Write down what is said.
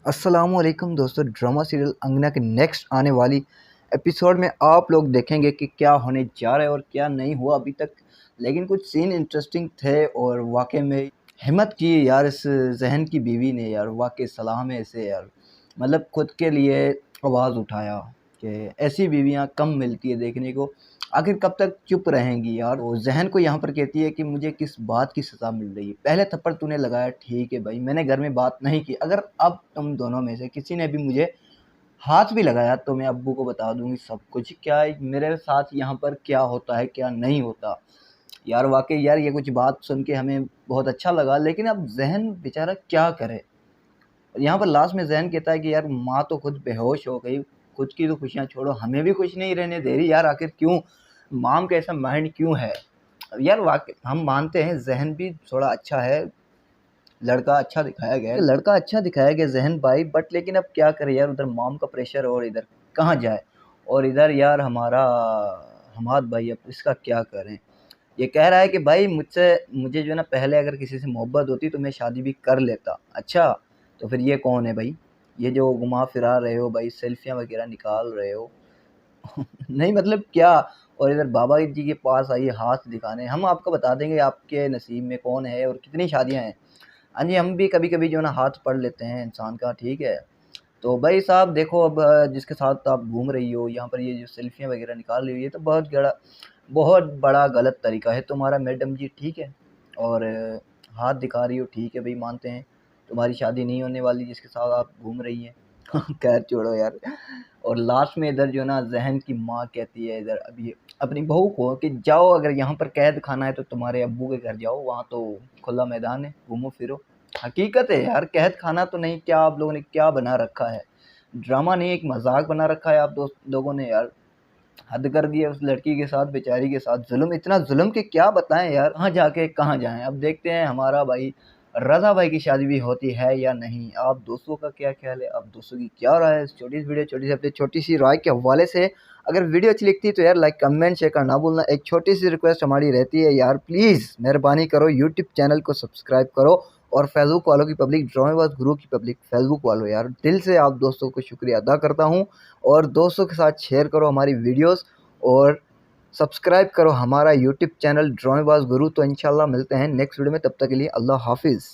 अस्सलामुअलैकुम दोस्तों, drama serial अंगना के नेक्स्ट आने वाली एपिसोड में आप लोग देखेंगे कि क्या होने जा रहा है और क्या नहीं हुआ अभी तक। लेकिन कुछ सीन इंटरेस्टिंग थे और वाकई में हिम्मत की यार इस जहन की बीवी ने यार, वाकई सलाम है इसे यार। मतलब खुद के लिए आवाज़ उठाया कि ऐसी बीवियां कम मिलती है देखने को। आखिर कब तक चुप रहेंगी यार। वो जहन को यहाँ पर कहती है कि मुझे किस बात की सज़ा मिल रही है। पहले थप्पड़ तूने लगाया, ठीक है भाई, मैंने घर में बात नहीं की। अगर अब तुम दोनों में से किसी ने भी मुझे हाथ भी लगाया तो मैं अब्बू को बता दूंगी सब कुछ, क्या मेरे साथ यहाँ पर क्या होता है क्या नहीं होता। यार वाकई यार, ये कुछ बात सुन के हमें बहुत अच्छा लगा, लेकिन अब जहन बेचारा क्या करे। यहाँ पर लास्ट में जहन कहता है कि यार माँ तो खुद बेहोश हो गई, खुद की तो खुशियाँ छोड़ो, हमें भी कुछ नहीं रहने दे रही यार। आखिर क्यों, माम का ऐसा माइंड क्यों है यार। वाकई हम मानते हैं जहन भी थोड़ा अच्छा है, लड़का अच्छा दिखाया गया है, लड़का अच्छा दिखाया गया जहन भाई, बट लेकिन अब क्या करे यार, उधर मॉम का प्रेशर और इधर कहाँ जाए। और इधर यार हमारा हमाद भाई, अब इसका क्या करें। ये कह रहा है कि भाई मुझे जो है ना, पहले अगर किसी से मोहब्बत होती तो मैं शादी भी कर लेता। अच्छा, तो फिर ये कौन है भाई, ये जो घुमा फिरा रहे हो भाई, सेल्फियाँ वगैरह निकाल रहे हो नहीं मतलब क्या। और इधर बाबा जी के पास आइए हाथ दिखाने, हम आपको बता देंगे आपके नसीब में कौन है और कितनी शादियां हैं। हाँ जी, हम भी कभी कभी जो है ना हाथ पढ़ लेते हैं इंसान का, ठीक है। तो भाई साहब देखो, अब जिसके साथ आप घूम रही हो यहाँ पर, ये जो सेल्फियाँ वगैरह निकाल रही हो, ये तो बहुत बड़ा गलत तरीका है तुम्हारा मैडम जी, ठीक है। और हाथ दिखा रही हो, ठीक है भाई, मानते हैं तुम्हारी शादी नहीं होने वाली जिसके साथ आप घूम रही हैं खैर छोड़ो यार। और लास्ट में इधर जो है ना, जहन की माँ कहती है इधर अभी अपनी बहू को कि जाओ, अगर यहाँ पर कैद खाना है तो तुम्हारे अब्बू के घर जाओ, वहाँ तो खुला मैदान है, घूमो फिरो। हकीकत है यार, कैद खाना तो नहीं, क्या आप लोगों ने क्या बना रखा है। ड्रामा नहीं, एक मजाक बना रखा है आप दोस्त लोगों ने यार। हद कर दी है उस लड़की के साथ, बेचारी के साथ जुल्म, इतना जुल्म के क्या बताएं यार। कहाँ जाके कहाँ जाएं। अब देखते हैं हमारा भाई रज़ा भाई की शादी भी होती है या नहीं। आप दोस्तों का क्या ख्याल है, आप दोस्तों की क्या राय है इस छोटी सी वीडियो, छोटी सी अपनी छोटी सी राय के हवाले से। अगर वीडियो अच्छी लगती है तो यार लाइक कमेंट शेयर करना ना भूलना। एक छोटी सी रिक्वेस्ट हमारी रहती है यार, प्लीज़ मेहरबानी करो यूट्यूब चैनल को सब्सक्राइब करो। और फेसबुक वालों की पब्लिक, ड्रामेबाज गुरु की पब्लिक, फेसबुक वालों यार दिल से आप दोस्तों को शुक्रिया अदा करता हूँ। और दोस्तों के साथ शेयर करो हमारी वीडियोस, और सब्सक्राइब करो हमारा यूट्यूब चैनल ड्रामेबाज गुरु। तो इंशाल्लाह मिलते हैं नेक्स्ट वीडियो में, तब तक के लिए अल्लाह हाफिज़।